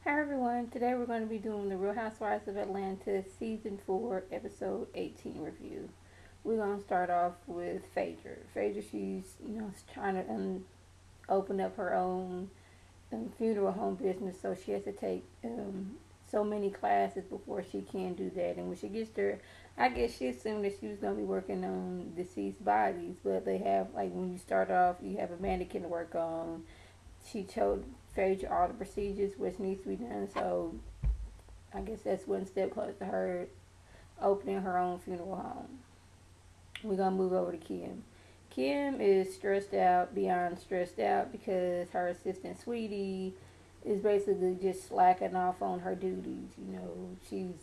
Hi everyone, today we're going to be doing the Real Housewives of Atlanta Season 4 Episode 18 review. We're going to start off with Phaedra. Phaedra, she's, trying to open up her own funeral home business, so she has to take so many classes before she can do that. And when she gets there, I guess she assumed that she was going to be working on deceased bodies, but they have, like, when you start off, you have a mannequin to work on. She told Phaedra all the procedures which needs to be done, so I guess that's one step closer to her opening her own funeral home. We're gonna move over to Kim. Kim is stressed out, beyond stressed out, because her assistant Sweetie is basically just slacking off on her duties. She's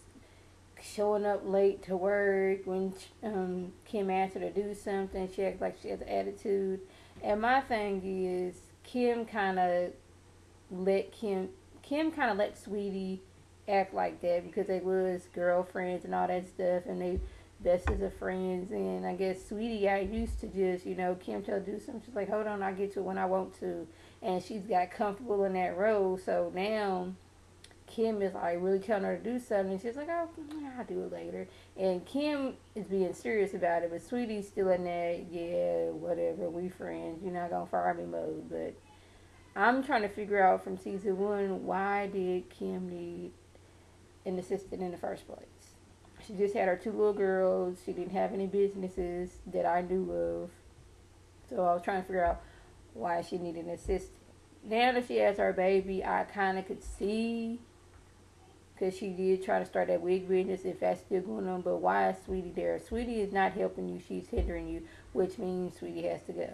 showing up late to work when Kim asks her to do something. She acts like she has an attitude. And my thing is, Kim kind of Kim kind of let Sweetie act like that because they was girlfriends and all that stuff, and they best as of friends. And I guess Sweetie got used to just Kim tell her to do something. She's like, hold on, I'll get to it when I want to, and she's got comfortable in that role. So now Kim is like really telling her to do something, and she's like, oh, I'll do it later. And Kim is being serious about it, but Sweetie's still in that, yeah, whatever, we friends, you're not gonna fire me mode. But I'm trying to figure out from season one, why did Kim need an assistant in the first place? She just had her two little girls. She didn't have any businesses that I knew of. So I was trying to figure out why she needed an assistant. Now that she has her baby, I kind of could see, because she did try to start that wig business, if that's still going on. But why is Sweetie there? Sweetie is not helping you. She's hindering you, which means Sweetie has to go.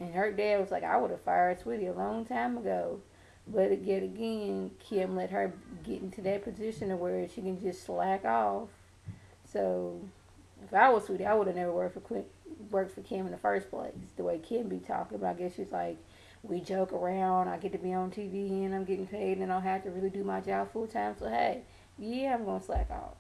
And her dad was like, I would have fired Sweetie a long time ago. But yet again, Kim let her get into that position where she can just slack off. So if I was Sweetie, I would have never worked for Kim in the first place. The way Kim be talking, but I guess she's like, we joke around. I get to be on TV and I'm getting paid, and I don't have to really do my job full time. So hey, yeah, I'm gonna slack off.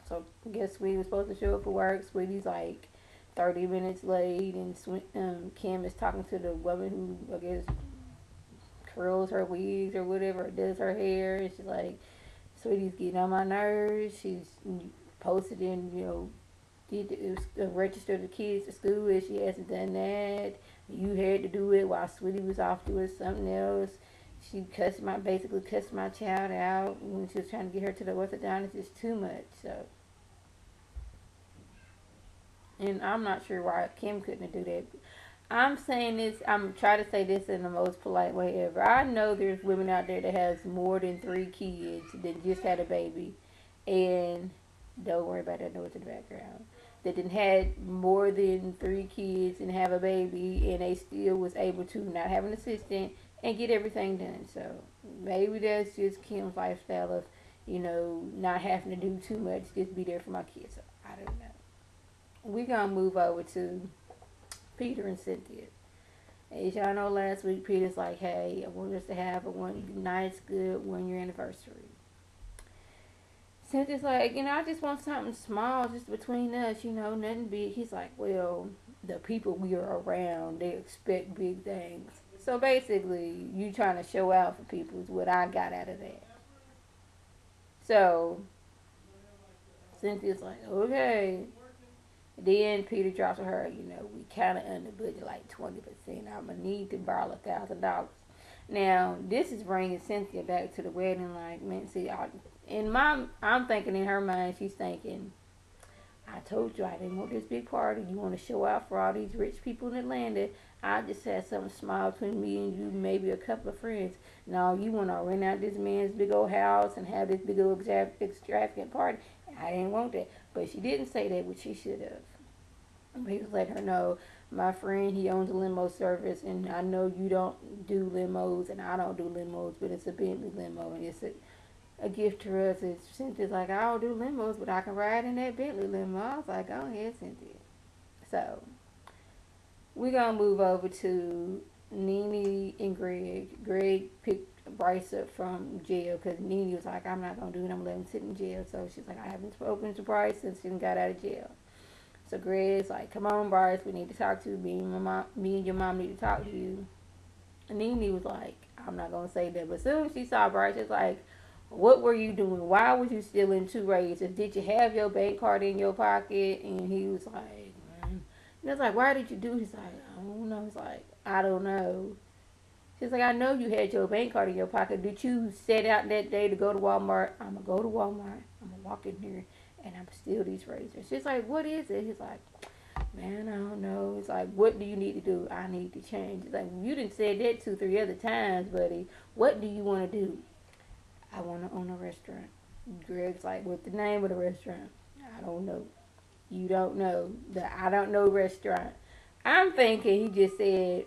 So I guess Sweetie was supposed to show up for work. Sweetie's like 30 minutes late, and Kim is talking to the woman who I guess curls her wigs or whatever, or does her hair. And she's like, Sweetie's getting on my nerves. She's posted in, did register the kids to school, and she hasn't done that. You had to do it while Sweetie was off doing something else. She basically cussed my child out when she was trying to get her to the orthodontist. It's too much. So, and I'm not sure why Kim couldn't do that. I'm saying this, I'm trying to say this in the most polite way ever. I know there's women out there that has more than 3 kids that just had a baby, and don't worry about that noise in the background. That didn't had more than 3 kids and have a baby, and they still was able to not have an assistant and get everything done. So maybe that's just Kim's lifestyle of, not having to do too much, just be there for my kids. So I don't know. We're gonna move over to Peter and Cynthia. As y'all know, last week Peter's like, hey, I want us to have a nice, good 1 year anniversary. Cynthia's like, I just want something small just between us, nothing big. He's like, well, the people we are around, they expect big things. So basically, you trying to show out for people is what I got out of that. So Cynthia's like, okay. Then Peter drops to her, we kind of under budget, like 20%. I'm going to need to borrow $1,000. Now, this is bringing Cynthia back to the wedding. Like, man, see, I'm thinking in her mind, she's thinking, I told you I didn't want this big party. You want to show out for all these rich people in Atlanta. I just had something small between me and you, maybe a couple of friends. No, you want to rent out this man's big old house and have this big old extravagant party. I didn't want that. But she didn't say that, which she should have. He was letting her know, my friend, he owns a limo service, and I know you don't do limos, and I don't do limos, but it's a Bentley limo, and it's a gift to us. It's Cynthia's like, I don't do limos, but I can ride in that Bentley limo. I was like, go ahead, Cynthia. So we're gonna move over to Nene and Greg. Greg picked Bryce up from jail because Nene was like, I'm not gonna do it. I'm gonna let him sit in jail. So she's like, I haven't spoken to Bryce since he got out of jail. So Greg's like, come on, Bryce, we need to talk to you. Me and your mom need to talk to you. And Nene was like, I'm not gonna say that. But as soon as she saw Bryce, she's like, what were you doing? Why was you stealing 2 razors? Did you have your bank card in your pocket? And he was like, man. And it's like, why did you do? He's like, I don't know. He's like, I don't know. She's like, I know you had your bank card in your pocket. Did you set out that day to go to Walmart? I'm going to go to Walmart. I'm going to walk in here and I'm going to steal these razors. She's like, what is it? He's like, man, I don't know. It's like, what do you need to do? I need to change. It's like, you didn't say that 2, 3 other times, buddy. What do you want to do? I want to own a restaurant. Greg's like, what's the name of the restaurant? I don't know. You don't know. The I don't know restaurant. I'm thinking he just said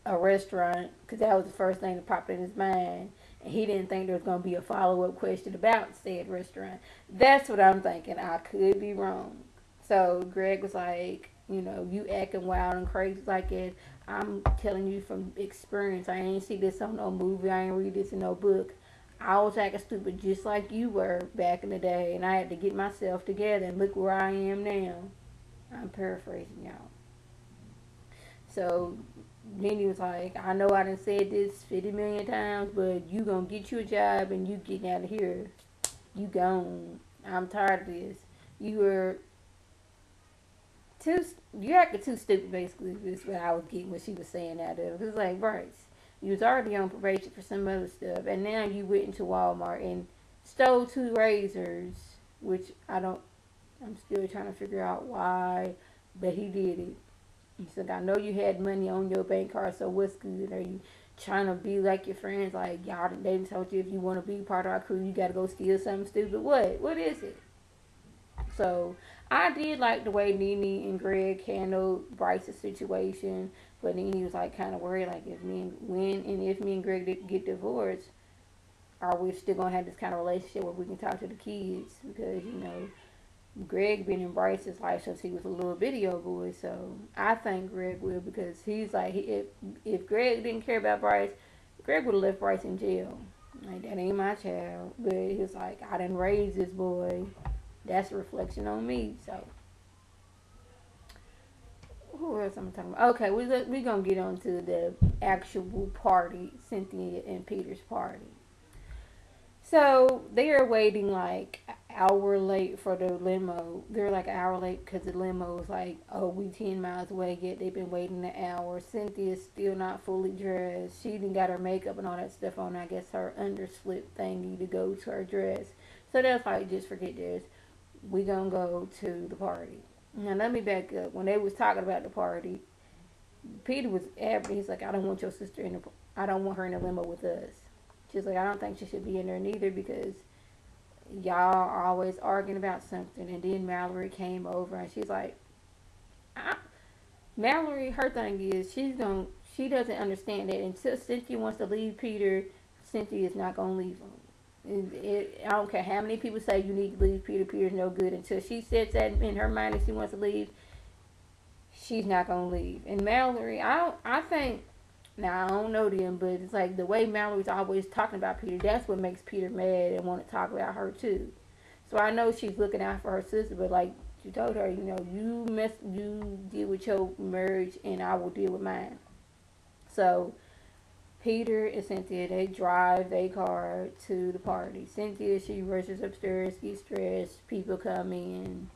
a restaurant because that was the first thing that popped in his mind. And he didn't think there was going to be a follow-up question about said restaurant. That's what I'm thinking. I could be wrong. So Greg was like, you know, you acting wild and crazy like that. I'm telling you from experience. I ain't see this on no movie. I ain't read this in no book. I was acting stupid just like you were back in the day. And I had to get myself together. And look where I am now. I'm paraphrasing y'all. So then he was like, I know I done said this 50 million times, but you gonna get you a job and you getting out of here. You gone. I'm tired of this. You were too, you acted too stupid, basically, is what I was getting what she was saying out of it. It was like, Bryce, you was already on probation for some other stuff, and now you went into Walmart and stole 2 razors, which I'm still trying to figure out why, but he did it. He said, I know you had money on your bank card, so what's good? Are you trying to be like your friends? Like, y'all, they didn't told you if you want to be part of our crew, you got to go steal something stupid. What? What is it? So, I did like the way Nene and Greg handled Bryce's situation, but Nene was like kind of worried, like if me and Greg get divorced, are we still gonna have this kind of relationship where we can talk to the kids? Because you know, Greg been in Bryce's life since he was a little video boy, so I think Greg will because he's like, if Greg didn't care about Bryce, Greg would have left Bryce in jail. Like, that ain't my child. But he was like, I didn't raise this boy. That's a reflection on me, so. Who else am I talking about? Okay, we're going to get on to the actual party, Cynthia and Peter's party. So they are waiting like an hour late for the limo. They're like an hour late because the limo was like, oh, we 10 miles away, yet they've been waiting an hour. Cynthia's still not fully dressed. She didn't got her makeup and all that stuff on. I guess her underslip thingy to go to her dress. So that's like, just forget this. We gonna go to the party. Now let me back up. When they was talking about the party, Peter was after. He's like, I don't want your sister in the. I don't want her in the limo with us. She's like, I don't think she should be in there neither because y'all are always arguing about something. And then Mallory came over and she's like, Mallory, her thing is she doesn't understand that until Cynthia wants to leave Peter, Cynthia is not gonna leave him. I don't care how many people say you need to leave Peter. Peter's no good until she sets that in her mind that she wants to leave. She's not gonna leave. And Mallory, I think. Now, I don't know them, but it's like the way Mallory's always talking about Peter, that's what makes Peter mad and want to talk about her too. So I know she's looking out for her sister, but like she told her, you know, you deal with your marriage and I will deal with mine. So Peter and Cynthia, they drive their car to the party. Cynthia, she rushes upstairs, gets dressed, people come in.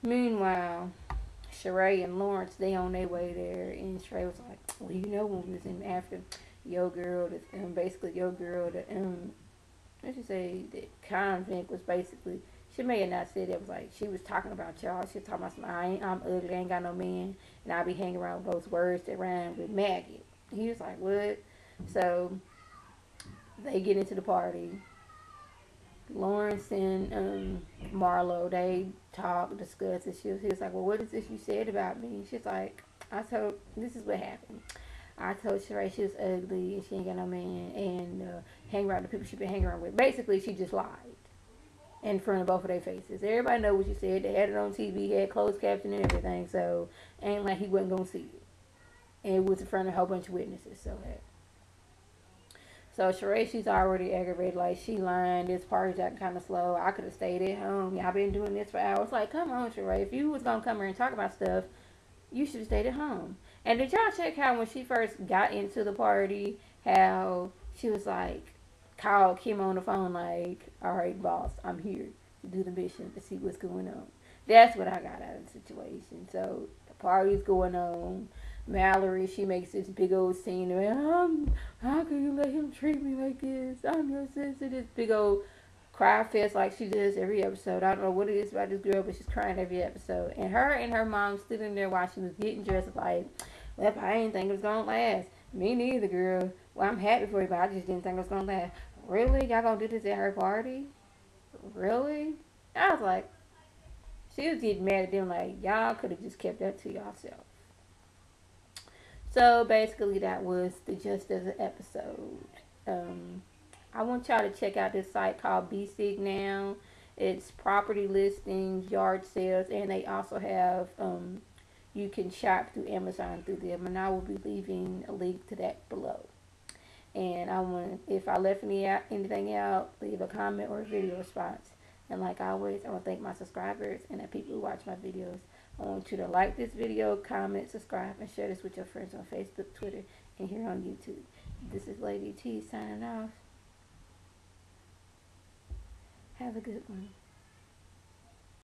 Meanwhile, Sheree and Lawrence, they on their way there, and Sheree was like, well, you know, when we was in after your girl, basically your girl, let's just say the convict was basically, she may have not said it, was like, she was talking about y'all, she was talking about I'm ugly, I ain't got no man, and I be hanging around with those words that rhyme with maggot. He was like, what? So, they get into the party. Lawrence and Marlo, they talk, discuss, and he was like, well, what is this you said about me? She's like, this is what happened. I told Sheree she was ugly and she ain't got no man and hang around the people she been hanging around with. Basically, she just lied in front of both of their faces. Everybody know what she said. They had it on TV, had closed caption and everything, so ain't like he wasn't going to see it. And it was in front of a whole bunch of witnesses, so that. So Sheree, she's already aggravated, like she lying, this party's acting kind of slow, I could have stayed at home, y'all been doing this for hours. Like, come on Sheree, if you was going to come here and talk about stuff, you should have stayed at home. And did y'all check how when she first got into the party, how she was like, called Kim on the phone like, all right, boss, I'm here to do the mission to see what's going on. That's what I got out of the situation. So the party's going on. Mallory, she makes this big old scene where, how can you let him treat me like this? I'm your sister. This big old cry fest like she does every episode. I don't know what it is about this girl, but she's crying every episode. And her and her mom stood in there while she was getting dressed like, well, I didn't think it was going to last. Me neither, girl. Well, I'm happy for you, but I just didn't think it was going to last. Really? Y'all going to do this at her party? Really? I was like, she was getting mad at them like, y'all could have just kept that to yourself. So basically, that was the gist of the episode. Um, I want y'all to check out this site called BSig now. It's property listings, yard sales, and they also have you can shop through Amazon through them. And I will be leaving a link to that below. And I want, if I left anything out, leave a comment or a video response. And like always, I want to thank my subscribers and the people who watch my videos. I want you to like this video, comment, subscribe, and share this with your friends on Facebook, Twitter, and here on YouTube. This is Lady T signing off. Have a good one.